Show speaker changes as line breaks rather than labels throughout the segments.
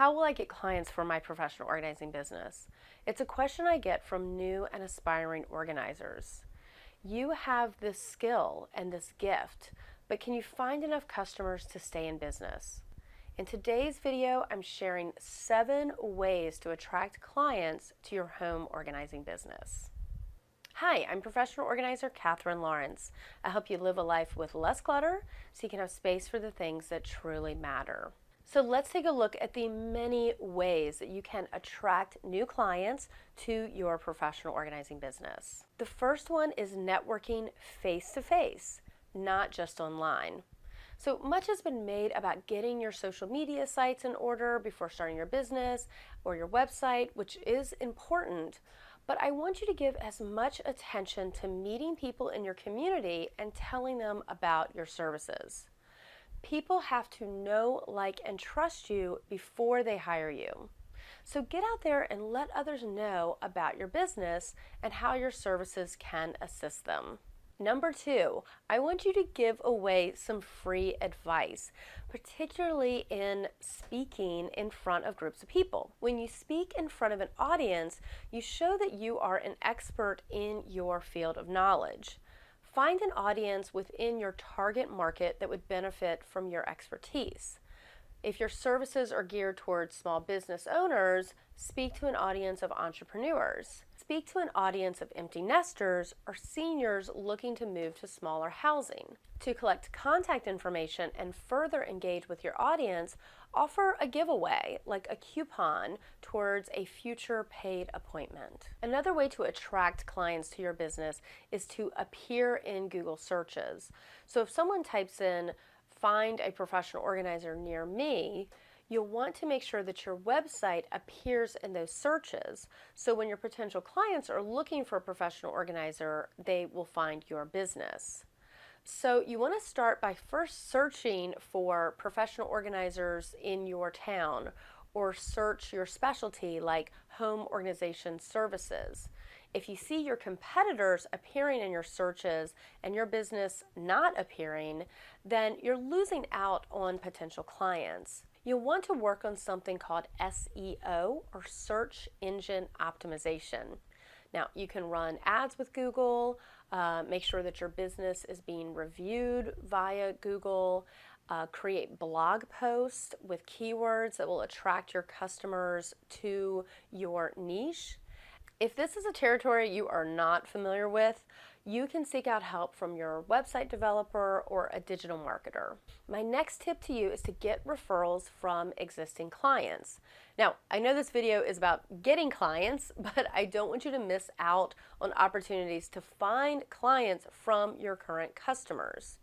How will I get clients for my professional organizing business? It's a question I get from new and aspiring organizers. You have this skill and this gift, but can you find enough customers to stay in business? In today's video, I'm sharing 7 ways to attract clients to your home organizing business. Hi, I'm professional organizer Katherine Lawrence. I help you live a life with less clutter so you can have space for the things that truly matter. So let's take a look at the many ways that you can attract new clients to your professional organizing business. The first one is networking face-to-face, not just online. So much has been made about getting your social media sites in order before starting your business or your website, which is important, but I want you to give as much attention to meeting people in your community and telling them about your services. People have to know, like, and trust you before they hire you. So get out there and let others know about your business and how your services can assist them. Number 2, I want you to give away some free advice, particularly in speaking in front of groups of people. When you speak in front of an audience, you show that you are an expert in your field of knowledge. Find an audience within your target market that would benefit from your expertise. If your services are geared towards small business owners, speak to an audience of entrepreneurs. Speak to an audience of empty nesters or seniors looking to move to smaller housing. To collect contact information and further engage with your audience, offer a giveaway, like a coupon, towards a future paid appointment. Another way to attract clients to your business is to appear in Google searches. So if someone types in, "Find a professional organizer near me," you'll want to make sure that your website appears in those searches. So when your potential clients are looking for a professional organizer, they will find your business. So you want to start by first searching for professional organizers in your town, or search your specialty like home organization services. If you see your competitors appearing in your searches and your business not appearing, then you're losing out on potential clients. You'll want to work on something called SEO, or search engine optimization. Now, you can run ads with Google, make sure that your business is being reviewed via Google, create blog posts with keywords that will attract your customers to your niche. If this is a territory you are not familiar with, you can seek out help from your website developer or a digital marketer. My next tip to you is to get referrals from existing clients. Now, I know this video is about getting clients, but I don't want you to miss out on opportunities to find clients from your current customers.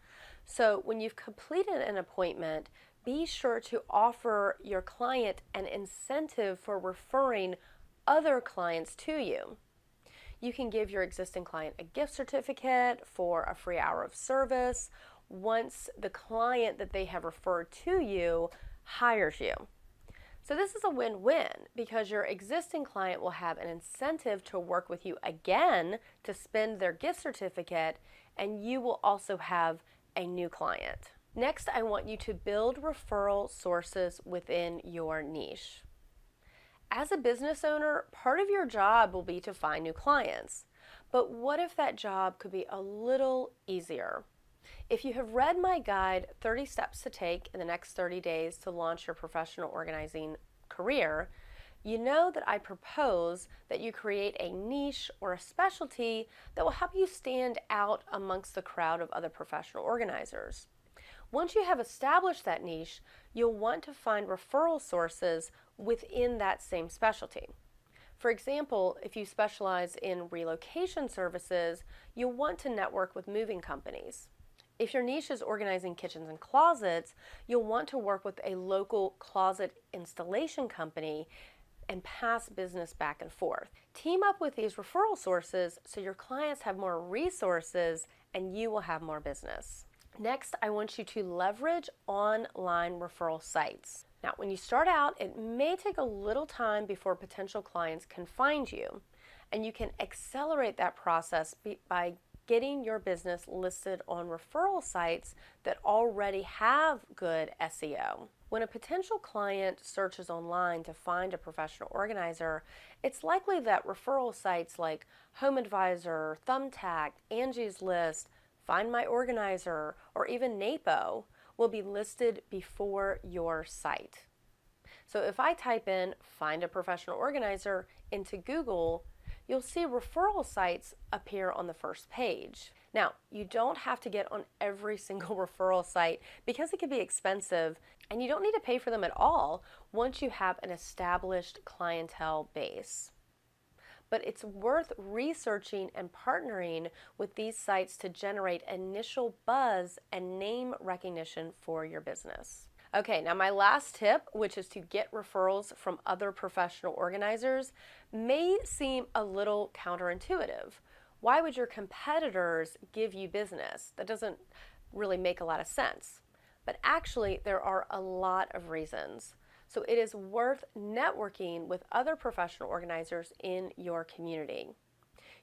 So when you've completed an appointment, be sure to offer your client an incentive for referring other clients to you. You can give your existing client a gift certificate for a free hour of service once the client that they have referred to you hires you. So this is a win-win because your existing client will have an incentive to work with you again to spend their gift certificate, and you will also have a new client. Next, I want you to build referral sources within your niche. As a business owner, part of your job will be to find new clients. But what if that job could be a little easier? If you have read my guide, 30 Steps to Take in the Next 30 Days to Launch Your Professional Organizing Career, you know that I propose that you create a niche or a specialty that will help you stand out amongst the crowd of other professional organizers. Once you have established that niche, you'll want to find referral sources within that same specialty. For example, if you specialize in relocation services, you'll want to network with moving companies. If your niche is organizing kitchens and closets, you'll want to work with a local closet installation company and pass business back and forth. Team up with these referral sources so your clients have more resources and you will have more business. Next, I want you to leverage online referral sites. Now, when you start out, it may take a little time before potential clients can find you, and you can accelerate that process by getting your business listed on referral sites that already have good SEO. When a potential client searches online to find a professional organizer, it's likely that referral sites like Home Advisor, Thumbtack, Angie's List, Find My Organizer, or even NAPO will be listed before your site. So if I type in Find a Professional Organizer into Google, you'll see referral sites appear on the first page. Now, you don't have to get on every single referral site because it can be expensive, and you don't need to pay for them at all once you have an established clientele base. But it's worth researching and partnering with these sites to generate initial buzz and name recognition for your business. Okay, now my last tip, which is to get referrals from other professional organizers, may seem a little counterintuitive. Why would your competitors give you business? That doesn't really make a lot of sense. But actually, there are a lot of reasons. So it is worth networking with other professional organizers in your community.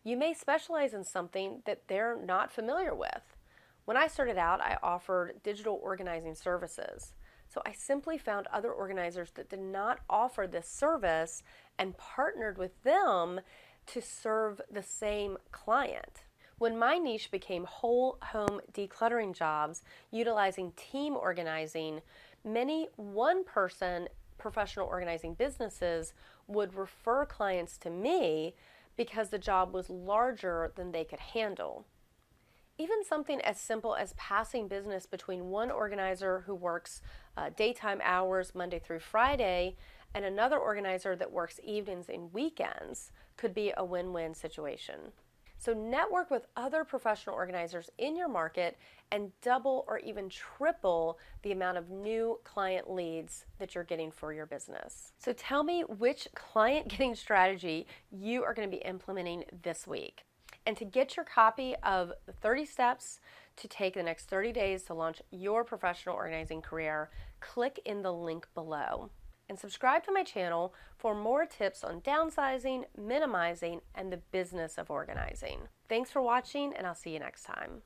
You may specialize in something that they're not familiar with. When I started out, I offered digital organizing services. So I simply found other organizers that did not offer this service and partnered with them to serve the same client. When my niche became whole home decluttering jobs utilizing team organizing, many one-person professional organizing businesses would refer clients to me because the job was larger than they could handle. Even something as simple as passing business between one organizer who works daytime hours Monday through Friday and another organizer that works evenings and weekends could be a win-win situation. So network with other professional organizers in your market and double or even triple the amount of new client leads that you're getting for your business. So tell me which client getting strategy you are going to be implementing this week. And to get your copy of the 30 steps to take the next 30 days to launch your professional organizing career, click in the link below. And subscribe to my channel for more tips on downsizing, minimizing, and the business of organizing. Thanks for watching, and I'll see you next time.